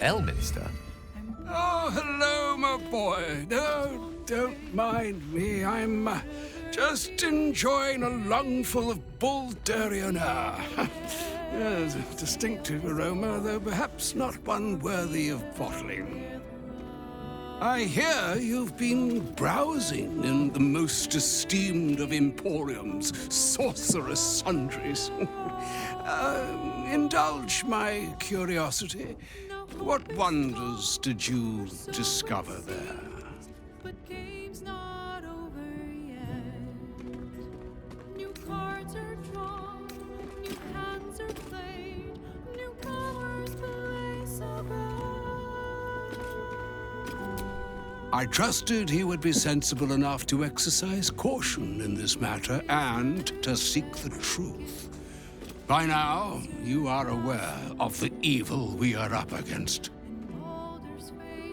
Elminster? Oh, hello, my boy. No, don't mind me. I'm just enjoying a lungful of Baldurian air. Yes, a distinctive aroma, though perhaps not one worthy of bottling. I hear you've been browsing in the most esteemed of emporiums, sorcerous sundries. Indulge my curiosity. What wonders did you discover there? But game's not over yet. New cards are drawn, new hands are played, newcomers place a bet. I trusted he would be sensible enough to exercise caution in this matter and to seek the truth. By now, you are aware of the evil we are up against.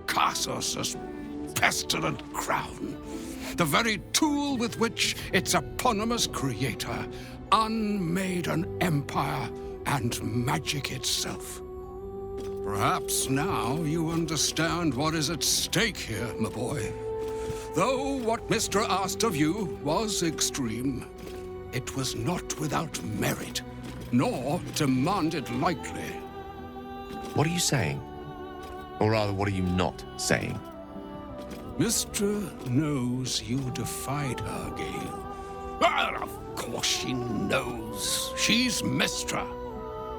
Cassus' pestilent crown, the very tool with which its eponymous creator unmade an empire and magic itself. Perhaps now you understand what is at stake here, my boy. Though what Mystra asked of you was extreme, it was not without merit, nor demanded lightly. What are you saying? Or rather, what are you not saying? Mystra knows you defied her, Gale. Well, of course she knows. She's Mystra.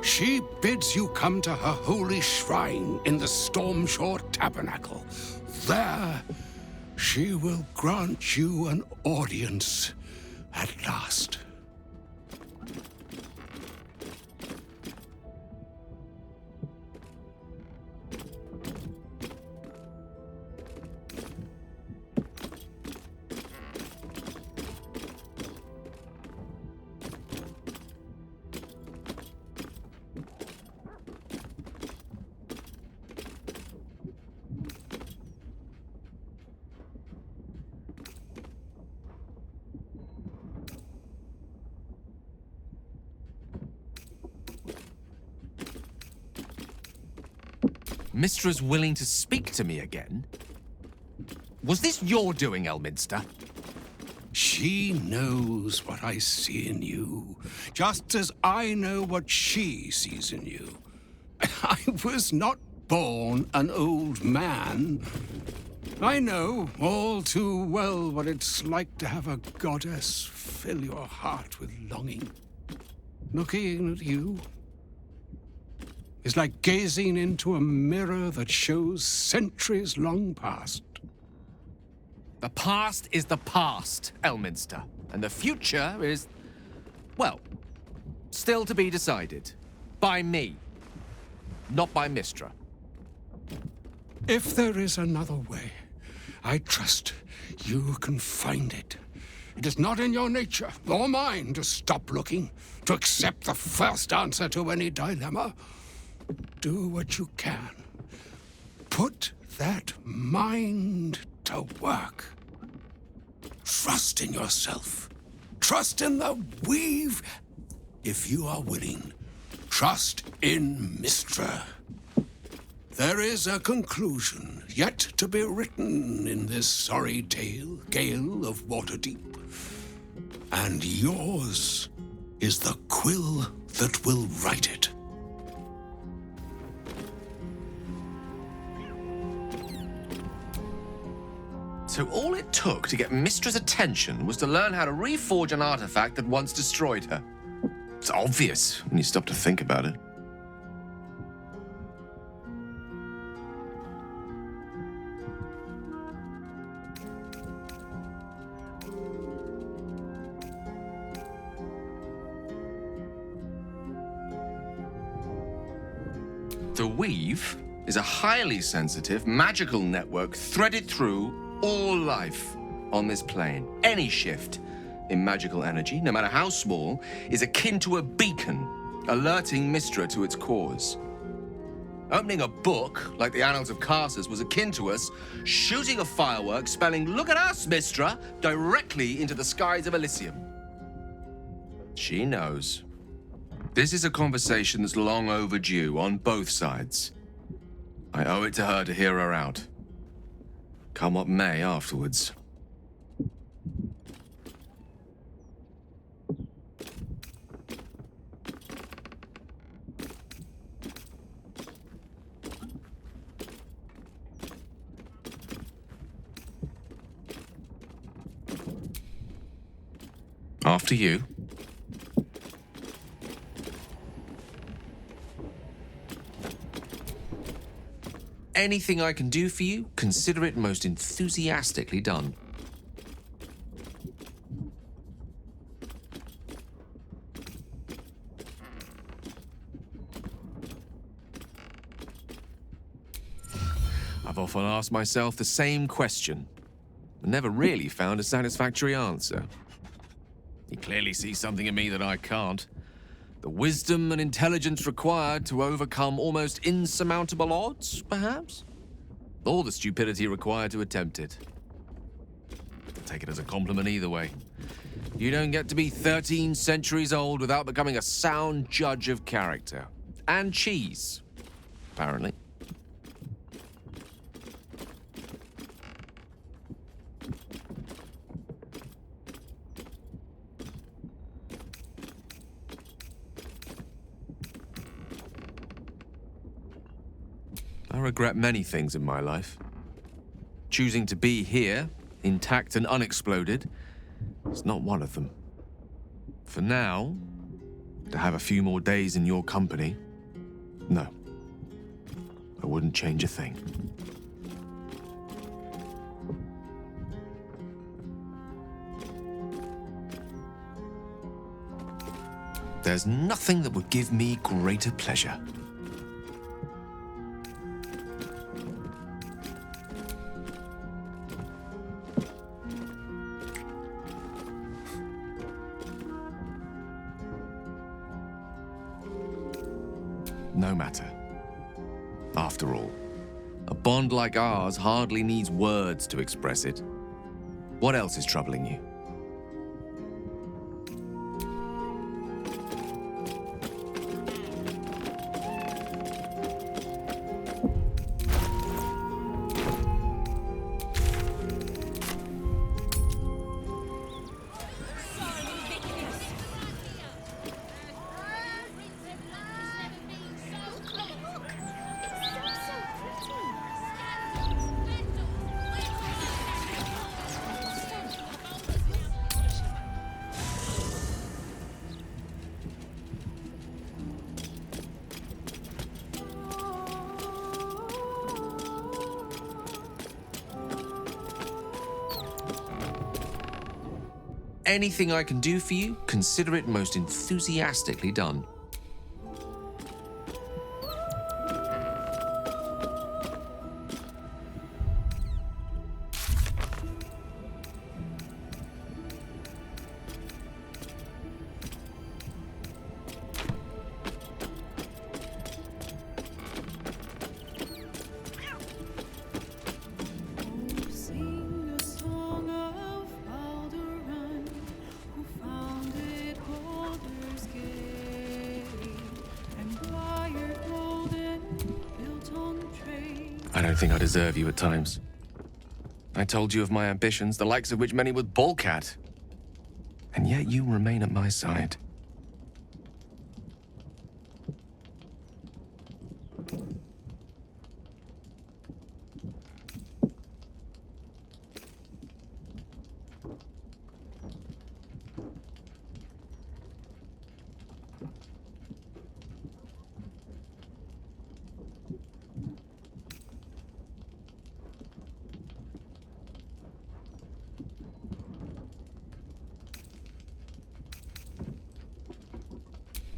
She bids you come to her holy shrine in the Stormshore Tabernacle. There, she will grant you an audience at last. Mistra's willing to speak to me again? Was this your doing, Elminster? She knows what I see in you, just as I know what she sees in you. I was not born an old man. I know all too well what it's like to have a goddess fill your heart with longing. Looking at you is like gazing into a mirror that shows centuries long past. The past is the past, Elminster. And the future is, well, still to be decided. By me. Not by Mystra. If there is another way, I trust you can find it. It is not in your nature, or mine, to stop looking, to accept the first answer to any dilemma. Do what you can. Put that mind to work. Trust in yourself. Trust in the weave. If you are willing, trust in Mystra. There is a conclusion yet to be written in this sorry tale, Gale of Waterdeep. And yours is the quill that will write it. So all it took to get Mistra's attention was to learn how to reforge an artifact that once destroyed her. It's obvious when you stop to think about it. The Weave is a highly sensitive, magical network threaded through all life on this plane. Any shift in magical energy, no matter how small, is akin to a beacon, alerting Mystra to its cause. Opening a book, like the Annals of Cassus, was akin to us shooting a firework spelling, "Look at us, Mystra," directly into the skies of Elysium. She knows. This is a conversation that's long overdue on both sides. I owe it to her to hear her out. Come what may afterwards. After you. Anything I can do for you, consider it most enthusiastically done. I've often asked myself the same question, and never really found a satisfactory answer. You clearly see something in me that I can't. The wisdom and intelligence required to overcome almost insurmountable odds, perhaps? Or the stupidity required to attempt it. I'll take it as a compliment either way. You don't get to be 13 centuries old without becoming a sound judge of character. And cheese, apparently. I regret many things in my life. Choosing to be here, intact and unexploded, is not one of them. For now, to have a few more days in your company, no. I wouldn't change a thing. There's nothing that would give me greater pleasure. No matter. After all, a bond like ours hardly needs words to express it. What else is troubling you? Anything I can do for you, consider it most enthusiastically done. Sing a song of Baldur, who founded Baldur's Gate, and wired golden built on trade. I don't think I deserve you at times. I told you of my ambitions, the likes of which many would balk at. And yet you remain at my side.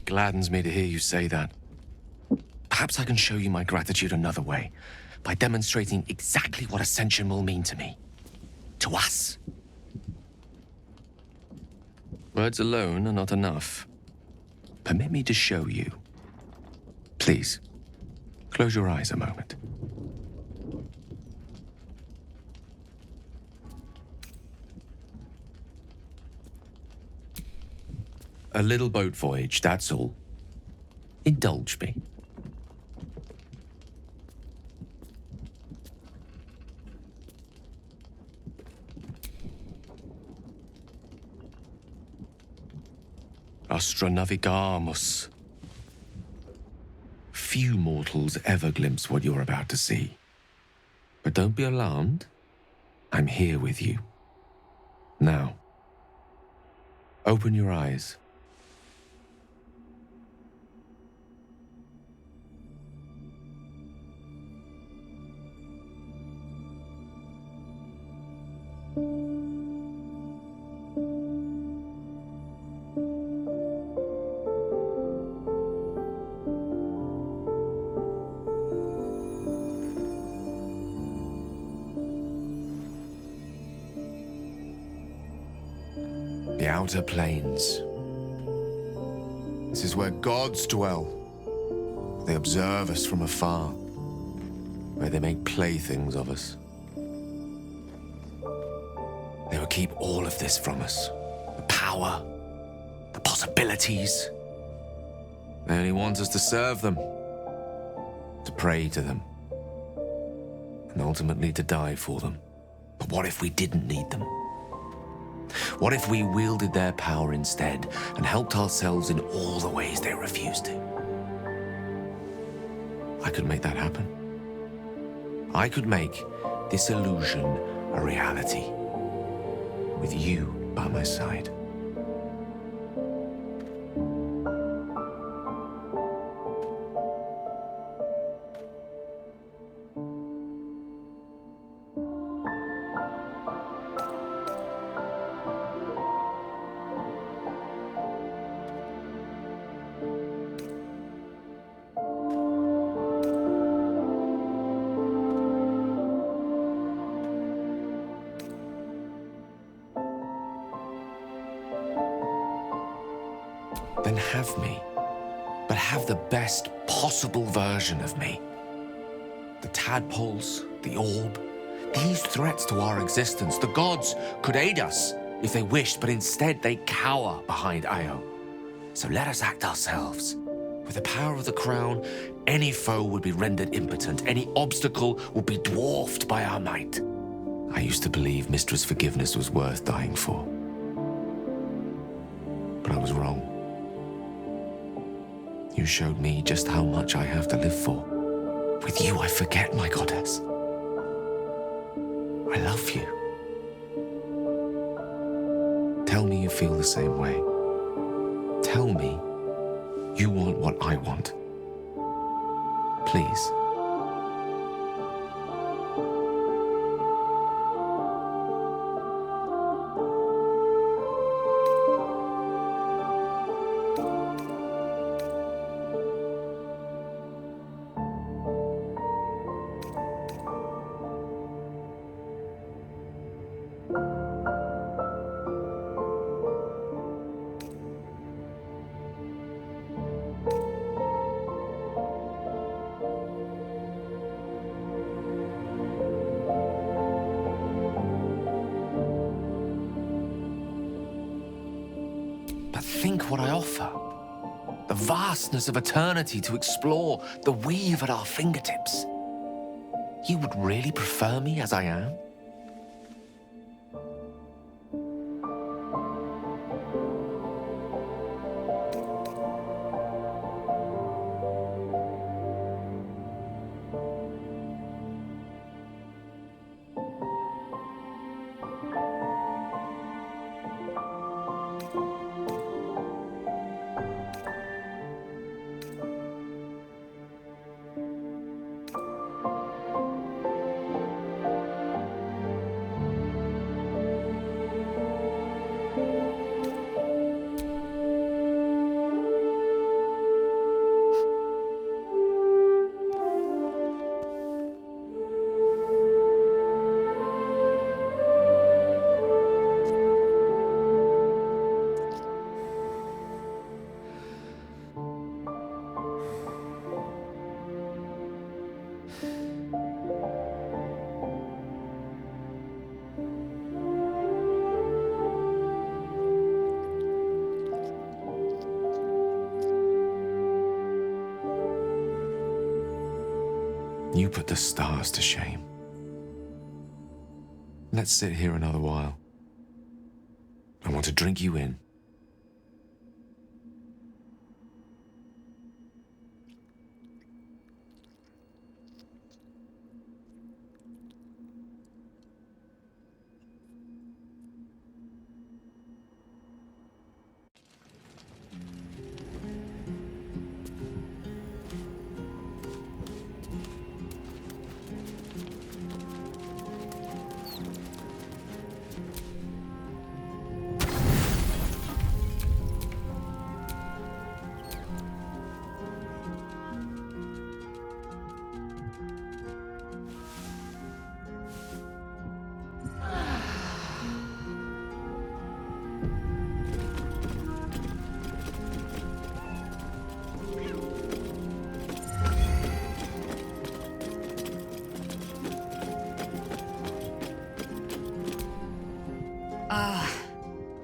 Gladdens me to hear you say that. Perhaps I can show you my gratitude another way, by demonstrating exactly what ascension will mean to me. To us. Words alone are not enough. Permit me to show you. Please, close your eyes a moment. A little boat voyage, that's all. Indulge me. Astra navigamus. Few mortals ever glimpse what you're about to see. But don't be alarmed. I'm here with you. Now, open your eyes. The outer planes. This is where gods dwell. They observe us from afar, where they make playthings of us. They will keep all of this from us. The power, the possibilities. They only want us to serve them, to pray to them, and ultimately to die for them. But what if we didn't need them? What if we wielded their power instead and helped ourselves in all the ways they refuse to? I could make that happen. I could make this illusion a reality, with you by my side. Then have me, but have the best possible version of me. The tadpoles, the orb, these threats to our existence. The gods could aid us if they wished, but instead they cower behind Io. So let us act ourselves. With the power of the crown, any foe would be rendered impotent. Any obstacle would be dwarfed by our might. I used to believe Mistress Forgiveness was worth dying for. But I was wrong. You showed me just how much I have to live for. With you, I forget, my goddess. I love you. Tell me you feel the same way. Tell me you want what I want. Please. But think what I offer. The vastness of eternity to explore, the weave at our fingertips. You would really prefer me as I am? You put the stars to shame. Let's sit here another while. I want to drink you in.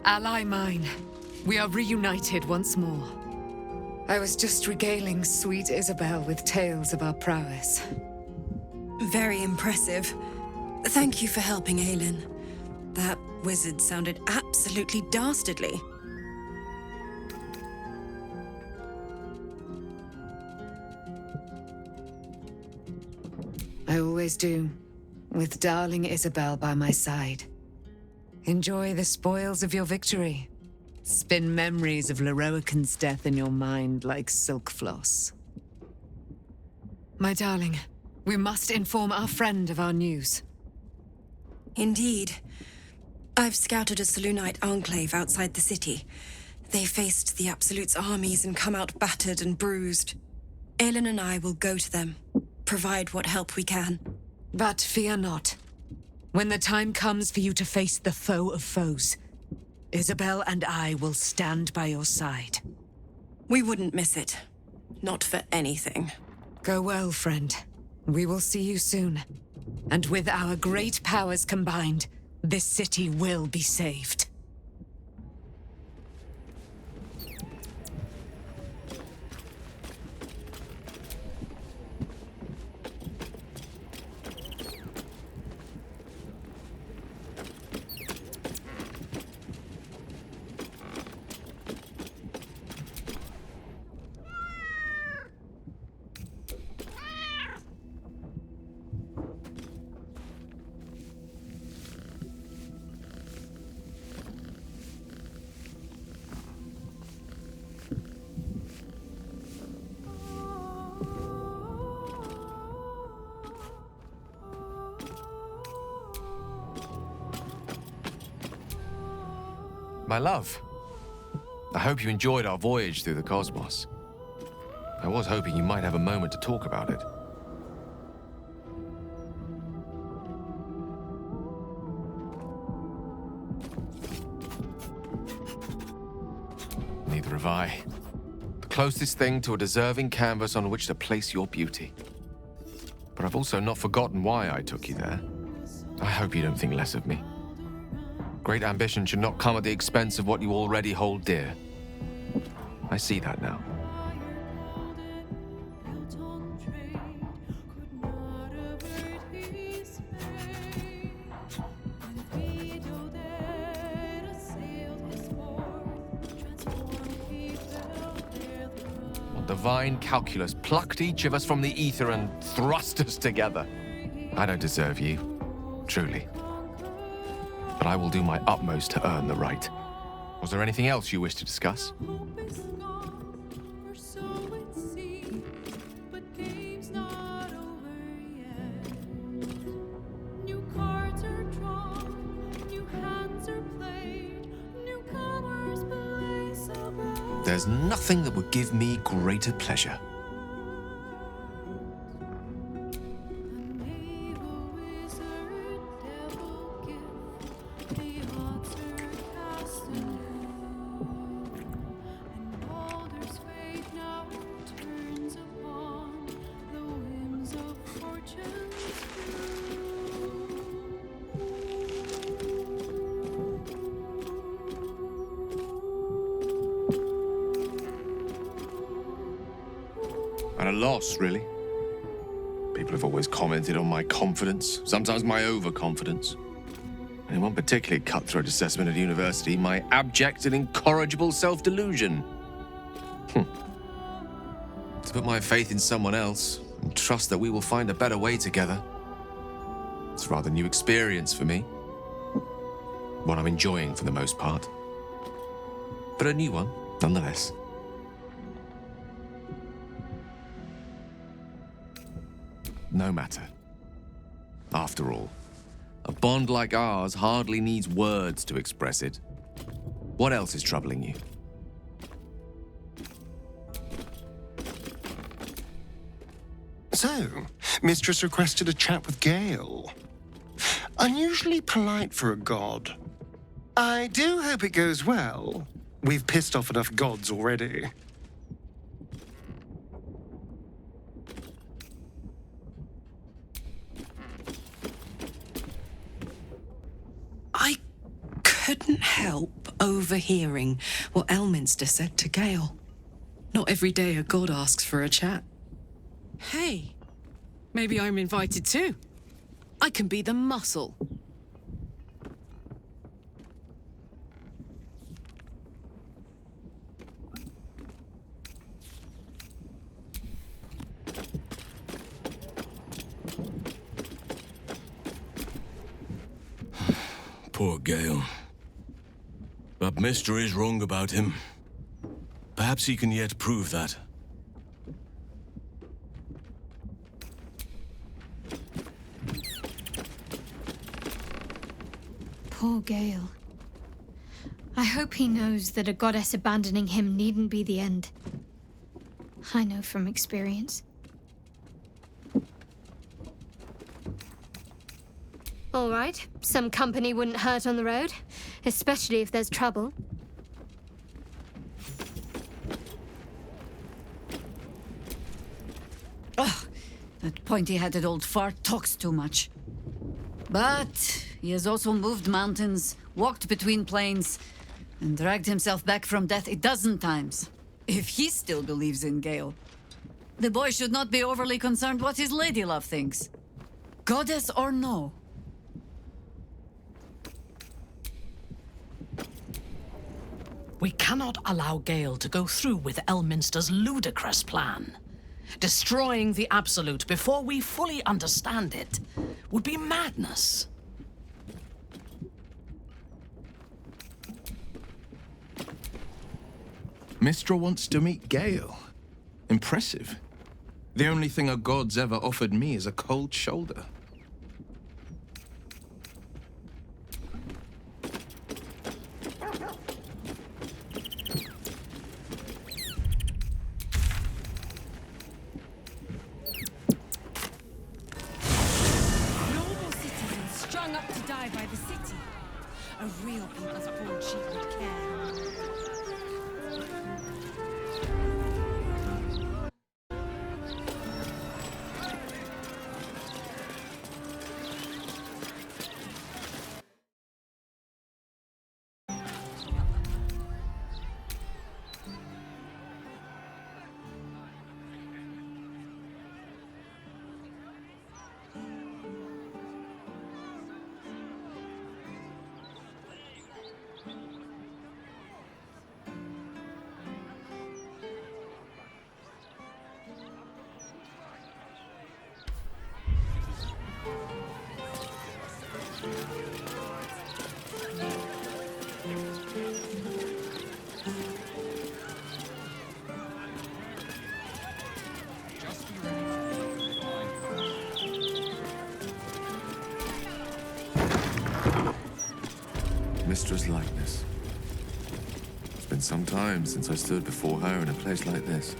Ally mine, we are reunited once more. I was just regaling sweet Isabel with tales of our prowess. Very impressive. Thank you for helping Aelin. That wizard sounded absolutely dastardly. I always do, with darling Isabel by my side. Enjoy the spoils of your victory. Spin memories of Leroican's death in your mind like silk floss. My darling, we must inform our friend of our news. Indeed. I've scouted a Selûnite enclave outside the city. They faced the Absolute's armies and come out battered and bruised. Aelin and I will go to them, provide what help we can. But fear not. When the time comes for you to face the foe of foes, Isabel and I will stand by your side. We wouldn't miss it. Not for anything. Go well, friend. We will see you soon. And with our great powers combined, this city will be saved. My love, I hope you enjoyed our voyage through the cosmos. I was hoping you might have a moment to talk about it. Neither have I. The closest thing to a deserving canvas on which to place your beauty. But I've also not forgotten why I took you there. I hope you don't think less of me. Great ambition should not come at the expense of what you already hold dear. I see that now. What divine calculus plucked each of us from the ether and thrust us together? I don't deserve you, truly. But I will do my utmost to earn the right. Was there anything else you wish to discuss? Hope is gone, or so it seems, but game's not over yet. New cards are drawn, new hands are played, newcomers play so bright. There's nothing that would give me greater pleasure. Naval wizard, devil gift, the odds are cast anew, and Baldur's fate now turns upon the whims of fortune's At a loss, really. People have always commented on my confidence, sometimes my overconfidence. And in one particularly cutthroat assessment at university, my abject and incorrigible self-delusion. To put my faith in someone else and trust that we will find a better way together. It's a rather new experience for me. One I'm enjoying for the most part. But a new one, nonetheless. No matter. After all, a bond like ours hardly needs words to express it. What else is troubling you? So, Mistress requested a chat with Gale. Unusually polite for a god. I do hope it goes well. We've pissed off enough gods already. I couldn't help overhearing what Elminster said to Gale. Not every day a god asks for a chat. Hey, maybe I'm invited too. I can be the muscle. Poor Gale. But Mister is wrong about him. Perhaps he can yet prove that. Poor Gale. I hope he knows that a goddess abandoning him needn't be the end. I know from experience. All right, some company wouldn't hurt on the road, especially if there's trouble. Ugh, that pointy-headed old fart talks too much. But he has also moved mountains, walked between plains, and dragged himself back from death 12 times. If he still believes in Gale, the boy should not be overly concerned what his ladylove thinks. Goddess or no. We cannot allow Gale to go through with Elminster's ludicrous plan. Destroying the Absolute before we fully understand it would be madness. Mistra wants to meet Gale. Impressive. The only thing a god's ever offered me is a cold shoulder. Noble citizens strung up to die by the city. A real people's born chief would care. Mistra's likeness. It's been some time since I stood before her in a place like this.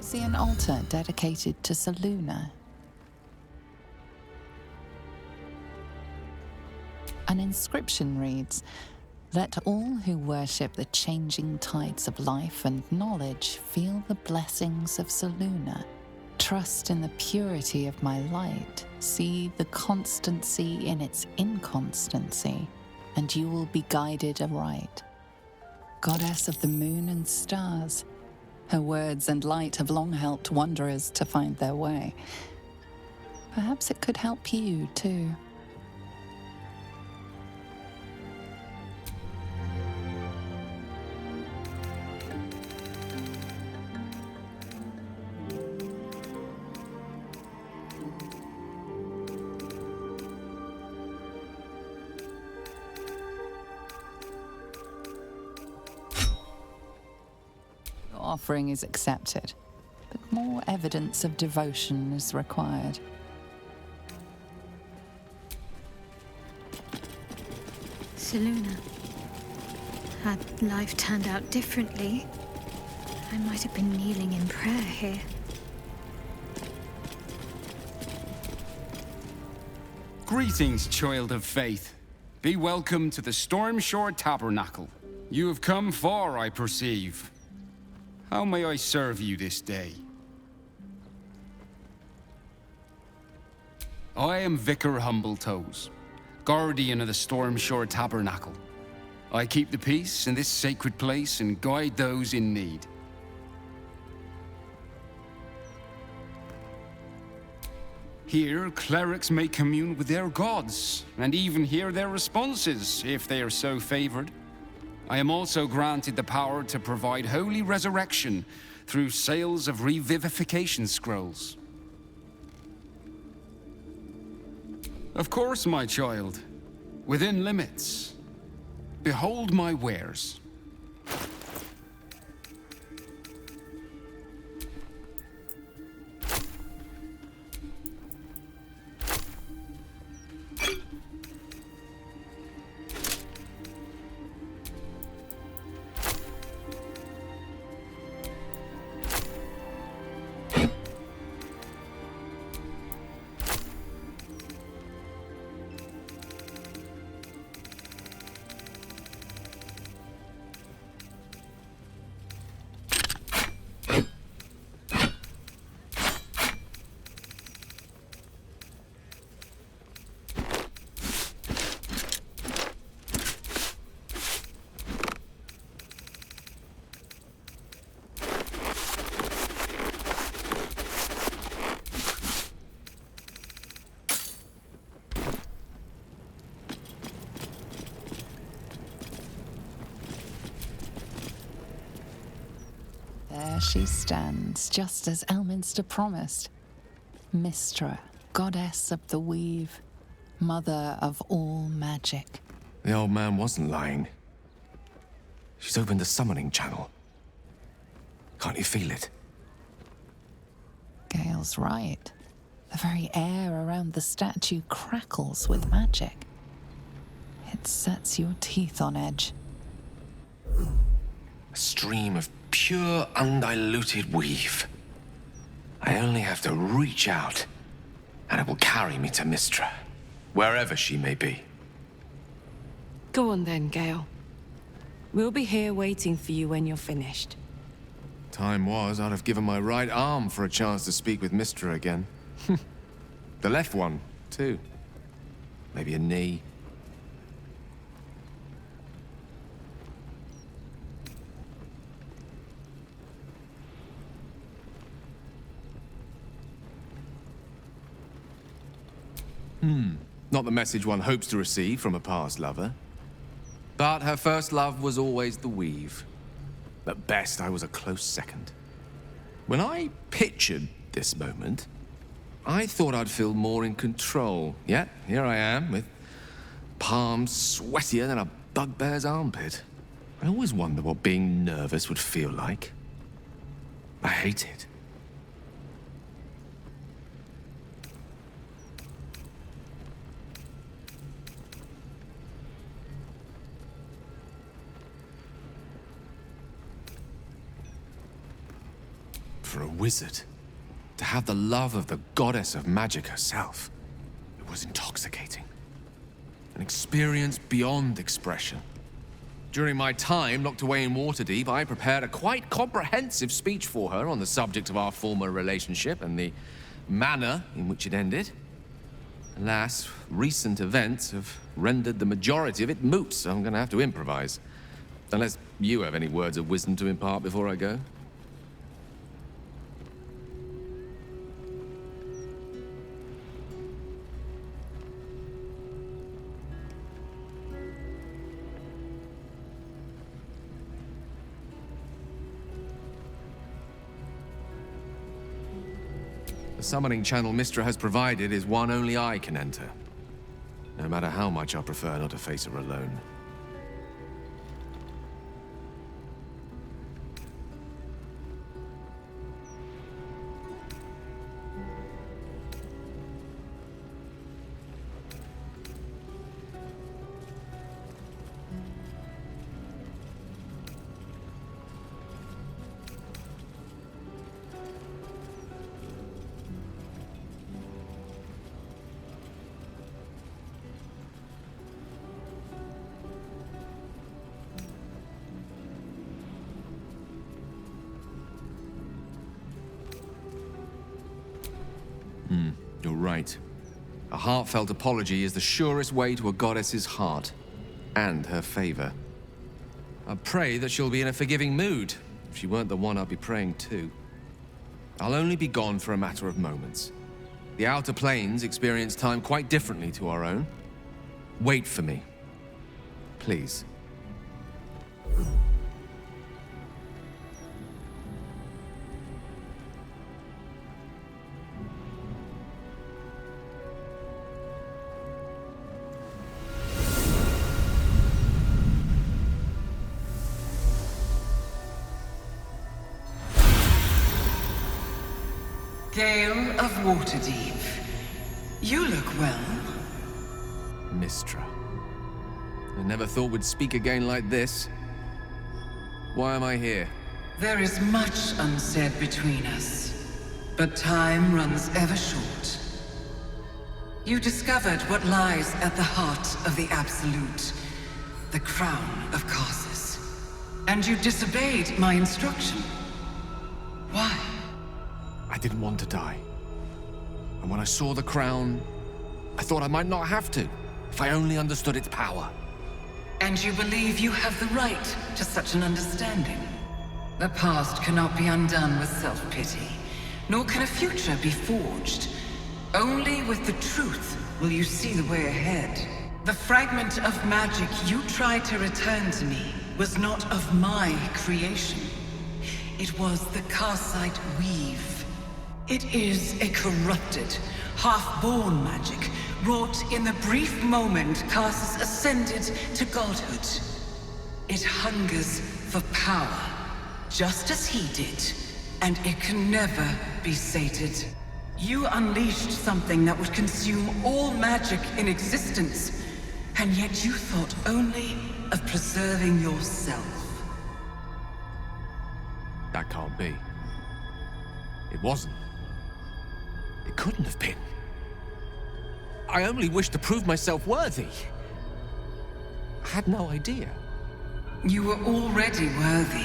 See an altar dedicated to Selûne. An inscription reads, "Let all who worship the changing tides of life and knowledge feel the blessings of Selûne. Trust in the purity of my light. See the constancy in its inconstancy, and you will be guided aright. Goddess of the moon and stars, her words and light have long helped wanderers to find their way. Perhaps it could help you too." Offering is accepted, but more evidence of devotion is required. Selûne. Had life turned out differently, I might have been kneeling in prayer here. Greetings, child of faith. Be welcome to the Stormshore Tabernacle. You have come far, I perceive. How may I serve you this day? I am Vicar Humbletoes, guardian of the Stormshore Tabernacle. I keep the peace in this sacred place and guide those in need. Here, clerics may commune with their gods, and even hear their responses, if they are so favored. I am also granted the power to provide holy resurrection through sales of revivification scrolls. Of course, my child, within limits. Behold my wares. There she stands, just as Elminster promised. Mystra, goddess of the weave, mother of all magic. The old man wasn't lying. She's opened the summoning channel. Can't you feel it? Gale's right. The very air around the statue crackles with magic. It sets your teeth on edge. A stream of pure, undiluted weave. I only have to reach out, and it will carry me to Mystra, wherever she may be. Go on then, Gale. We'll be here waiting for you when you're finished. Time was, I'd have given my right arm for a chance to speak with Mystra again. The left one, too. Maybe a knee. Not the message one hopes to receive from a past lover. But her first love was always the weave. At best, I was a close second. When I pictured this moment, I thought I'd feel more in control. Yet, here I am, with palms sweatier than a bugbear's armpit. I always wonder what being nervous would feel like. I hate it. For a wizard, to have the love of the goddess of magic herself, it was intoxicating. An experience beyond expression. During my time locked away in Waterdeep, I prepared a quite comprehensive speech for her on the subject of our former relationship and the manner in which it ended. Alas, recent events have rendered the majority of it moot, so I'm going to have to improvise. Unless you have any words of wisdom to impart before I go. The summoning channel Mystra has provided is one only I can enter. No matter how much I prefer not to face her alone. You're right. A heartfelt apology is the surest way to a goddess's heart and her favor. I pray that she'll be in a forgiving mood. If she weren't the one, I'd be praying too. I'll only be gone for a matter of moments. The Outer Planes experience time quite differently to our own. Wait for me, please. Gale of Waterdeep. You look well. Mistra. I never thought we'd speak again like this. Why am I here? There is much unsaid between us, but time runs ever short. You discovered what lies at the heart of the Absolute, the crown of Karsus. And you disobeyed my instruction. Why? I didn't want to die. And when I saw the crown, I thought I might not have to, if I only understood its power. And you believe you have the right to such an understanding? The past cannot be undone with self-pity, nor can a future be forged. Only with the truth will you see the way ahead. The fragment of magic you tried to return to me was not of my creation. It was the Karsite Weave. It is a corrupted, half-born magic, wrought in the brief moment Karsus ascended to godhood. It hungers for power, just as he did, and it can never be sated. You unleashed something that would consume all magic in existence, and yet you thought only of preserving yourself. That can't be. It wasn't. It couldn't have been. I only wished to prove myself worthy. I had no idea. You were already worthy.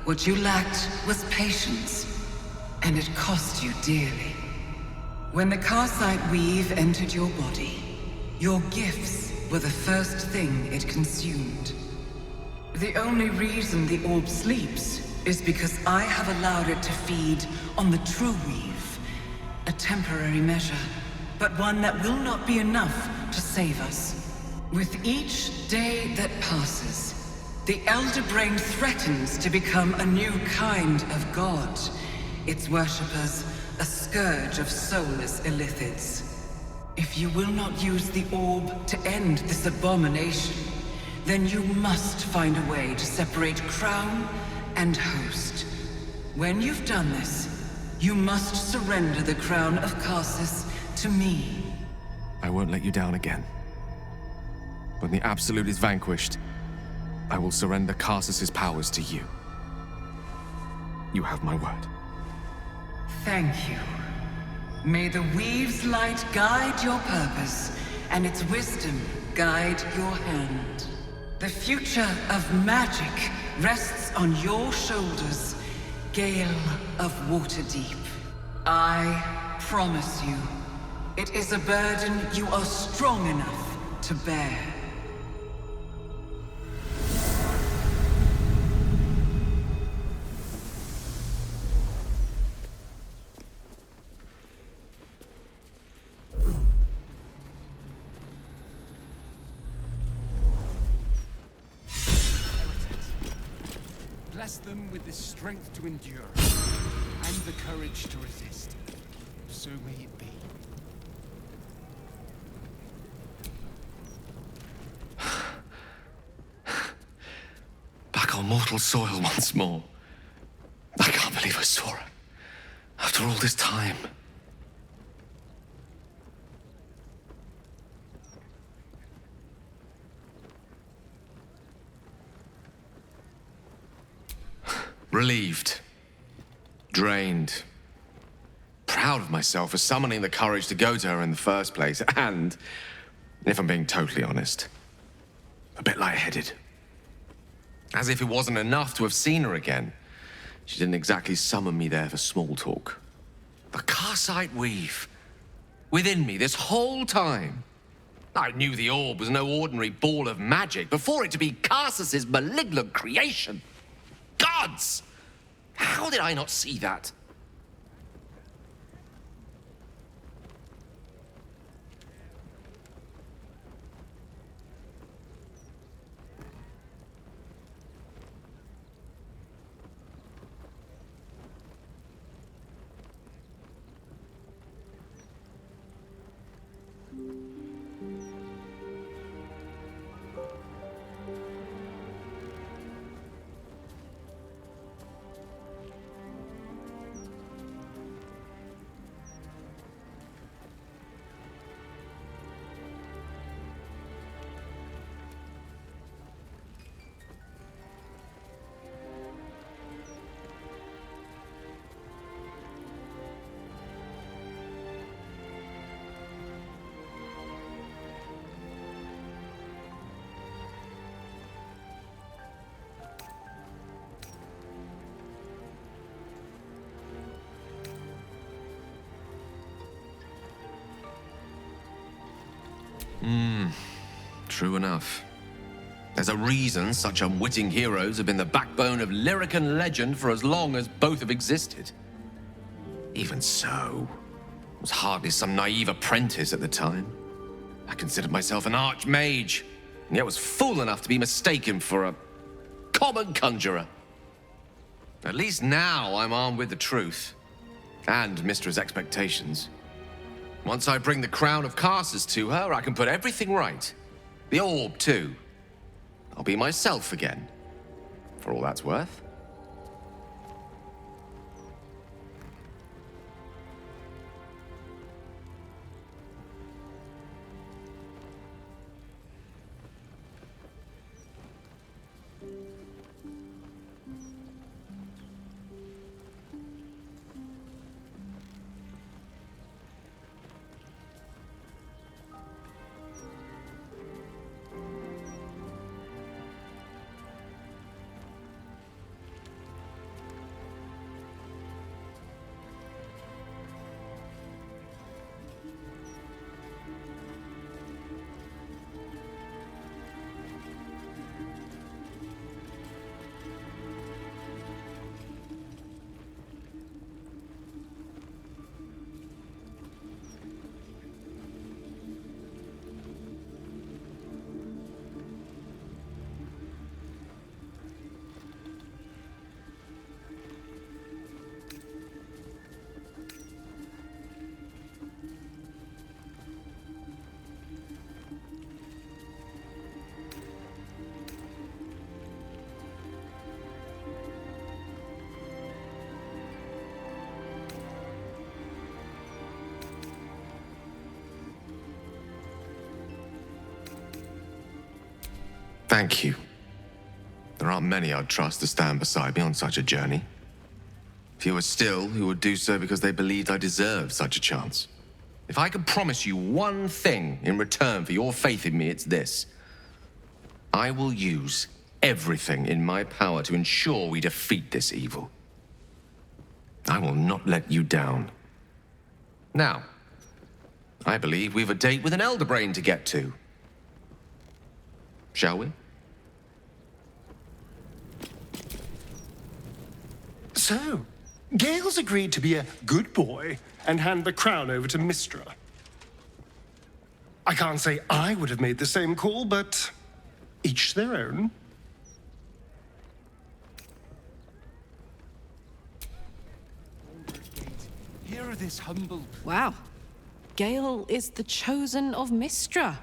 What you lacked was patience, and it cost you dearly. When the Karsite Weave entered your body, your gifts were the first thing it consumed. The only reason the orb sleeps is because I have allowed it to feed on the true weave. A temporary measure, but one that will not be enough to save us. With each day that passes, the Elder Brain threatens to become a new kind of god. Its worshippers, a scourge of soulless illithids. If you will not use the orb to end this abomination, then you must find a way to separate crown and host. When you've done this, you must surrender the crown of Karsus to me. I won't let you down again. When the Absolute is vanquished, I will surrender Karsus's powers to you. You have my word. Thank you. May the Weave's light guide your purpose, and its wisdom guide your hand. The future of magic rests on your shoulders, Gale of Waterdeep. I promise you, it is a burden you are strong enough to bear. Bless them with the strength to endure, and the courage to resist. So may it be. Back on mortal soil once more. I can't believe I saw her. After all this time. Relieved. Drained. Proud of myself for summoning the courage to go to her in the first place, and, if I'm being totally honest, a bit lightheaded. As if it wasn't enough to have seen her again. She didn't exactly summon me there for small talk. The Karsite Weave. within me this whole time. I knew the orb was no ordinary ball of magic before it to be Carsus's malignant creation. Gods! How did I not see that? True enough. There's a reason such unwitting heroes have been the backbone of lyric and legend for as long as both have existed. Even so, I was hardly some naive apprentice at the time. I considered myself an archmage, and yet was fool enough to be mistaken for a common conjurer. At least now I'm armed with the truth, and Mistra's expectations. Once I bring the crown of Carsus to her, I can put everything right. The orb, too. I'll be myself again, for all that's worth. Thank you. There aren't many I'd trust to stand beside me on such a journey. Fewer still who would do so because they believed I deserved such a chance. If I could promise you one thing in return for your faith in me, it's this. I will use everything in my power to ensure we defeat this evil. I will not let you down. Now, I believe we've a date with an Elder Brain to get to. Shall we? So, Gale's agreed to be a good boy and hand the crown over to Mistra. I can't say I would have made the same call, but each their own. Hear this humble... Wow. Gale is the chosen of Mistra.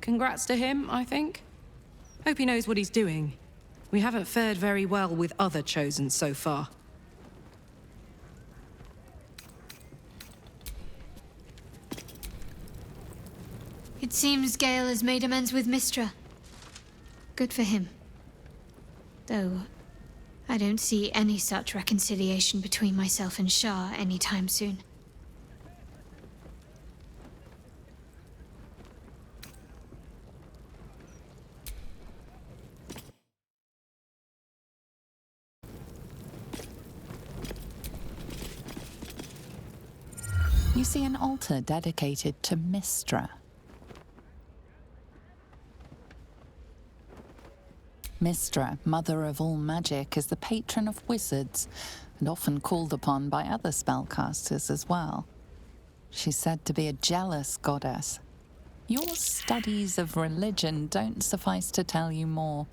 Congrats to him, I think. Hope he knows what he's doing. We haven't fared very well with other chosen so far. It seems Gale has made amends with Mistra. Good for him. Though, I don't see any such reconciliation between myself and Shah anytime soon. You see an altar dedicated to Mystra. Mystra, mother of all magic, is the patron of wizards and often called upon by other spellcasters as well. She's said to be a jealous goddess. Your studies of religion don't suffice to tell you more.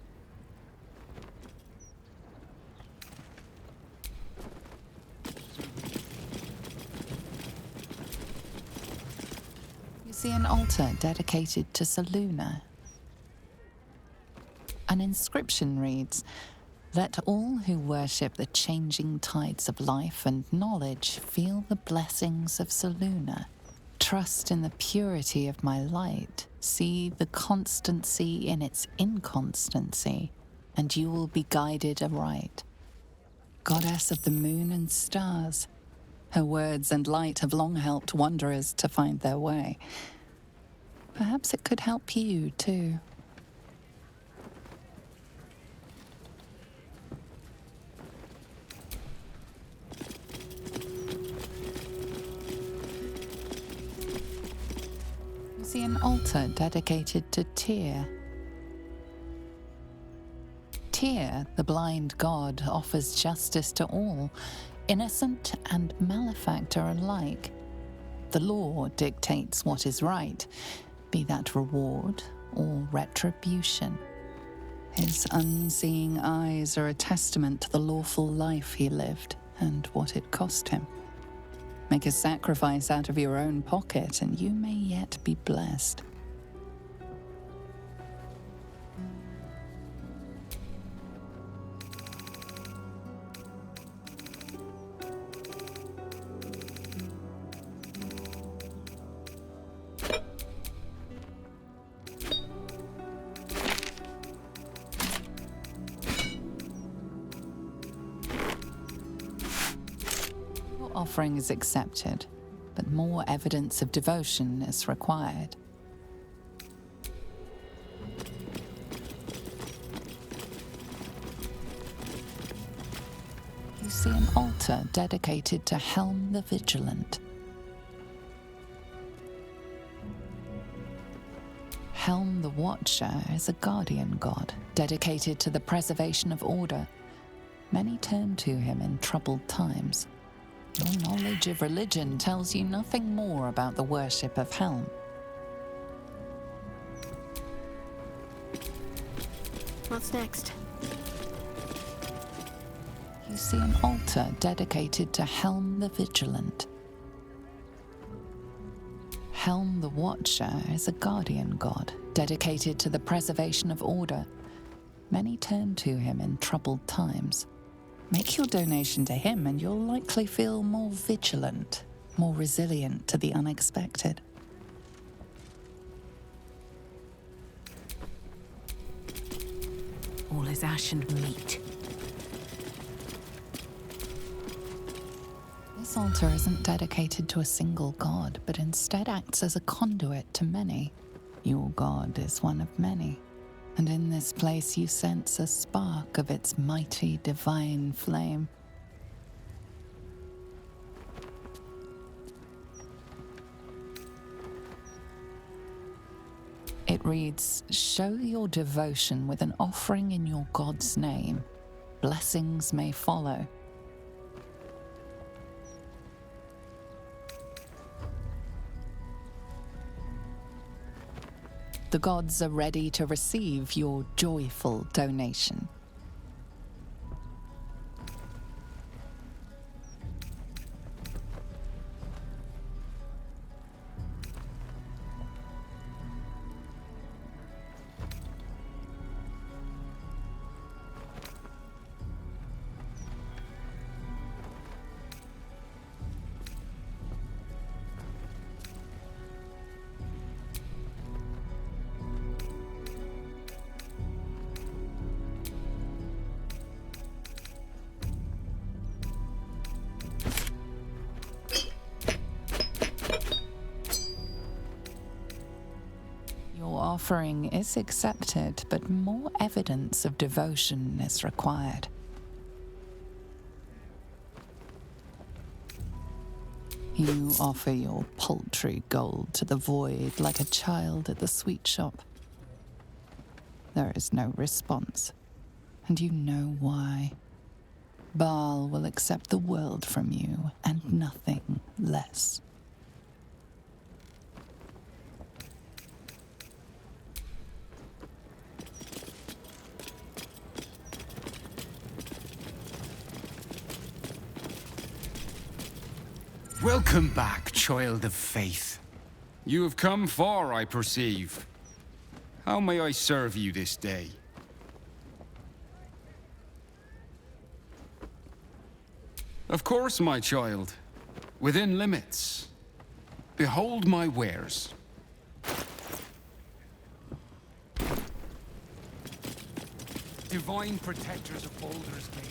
You see an altar dedicated to Selûne. An inscription reads, "Let all who worship the changing tides of life and knowledge feel the blessings of Selûne. Trust in the purity of my light. See the constancy in its inconstancy, and you will be guided aright." Goddess of the moon and stars. Her words and light have long helped wanderers to find their way. Perhaps it could help you too. See an altar dedicated to Tyr. Tyr, the blind god, offers justice to all, innocent and malefactor alike. The law dictates what is right, be that reward or retribution. His unseeing eyes are a testament to the lawful life he lived and what it cost him. Make a sacrifice out of your own pocket, and you may yet be blessed. Offering is accepted, but more evidence of devotion is required. You see an altar dedicated to Helm the Vigilant. Helm the Watcher is a guardian god, dedicated to the preservation of order. Many turn to him in troubled times. Your knowledge of religion tells you nothing more about the worship of Helm. What's next? You see an altar dedicated to Helm the Vigilant. Helm the Watcher is a guardian god, dedicated to the preservation of order. Many turn to him in troubled times. Make your donation to him and you'll likely feel more vigilant, more resilient to the unexpected. All is ash and meat. This altar isn't dedicated to a single god, but instead acts as a conduit to many. Your god is one of many. And in this place you sense a spark of its mighty divine flame. It reads, "Show your devotion with an offering in your God's name. Blessings may follow." The gods are ready to receive your joyful donation. Offering is accepted, but more evidence of devotion is required. You offer your paltry gold to the void like a child at the sweet shop. There is no response, and you know why. Baal will accept the world from you, and nothing less. Welcome back, child of faith. You have come far, I perceive. How may I serve you this day? Of course, my child. Within limits. Behold my wares. Divine protectors of Baldur's Gate.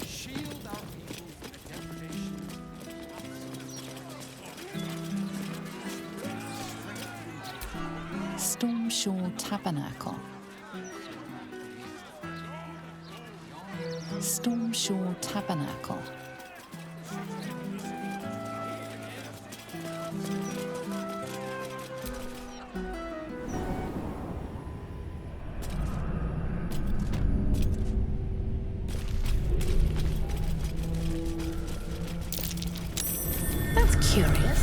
Shield our people from the degradation. Stormshore Tabernacle. Stormshore Tabernacle. That's curious.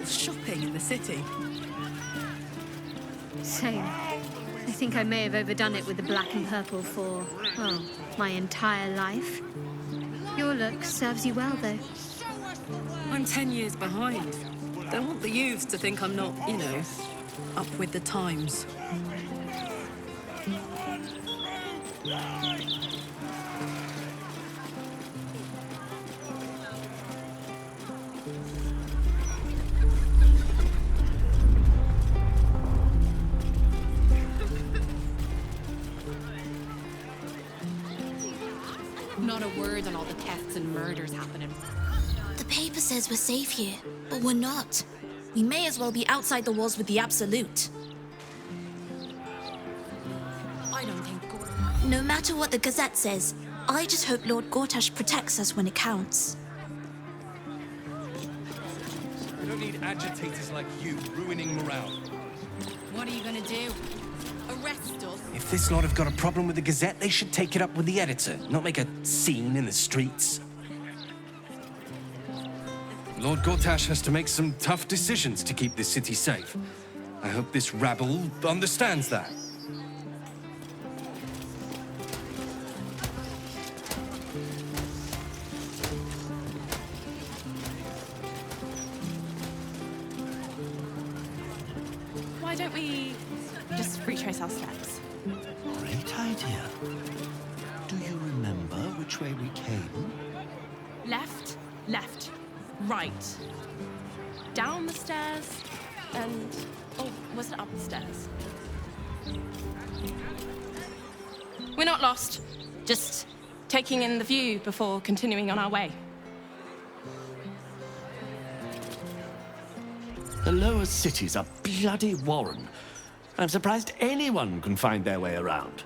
Shopping in the city. Same. I think I may have overdone it with the black and purple for, well, my entire life. Your look serves you well, though. I'm 10 years behind. Don't want the youths to think I'm not, you know, up with the times. Not a word on all the thefts and murders happening. The paper says we're safe here, but we're not. We may as well be outside the walls with the Absolute. I don't think No matter what the Gazette says, I just hope Lord Gortash protects us when it counts. We don't need agitators like you ruining morale. What are you gonna do? Arrest us? If this lot have got a problem with the Gazette, they should take it up with the editor, not make a scene in the streets. Lord Gortash has to make some tough decisions to keep this city safe. I hope this rabble understands that. Why don't we just retrace our steps? Great idea. Do you remember which way we came? Left, left, right. Down the stairs, and... oh, was it up the stairs? We're not lost. Just taking in the view before continuing on our way. The lower cities are bloody warren. I'm surprised anyone can find their way around.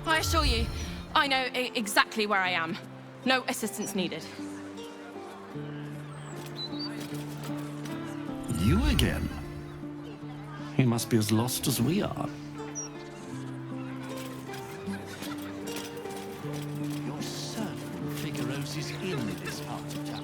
I assure you, I know exactly where I am. No assistance needed. You again? He must be as lost as we are. You're certain Figaros is in this part of town?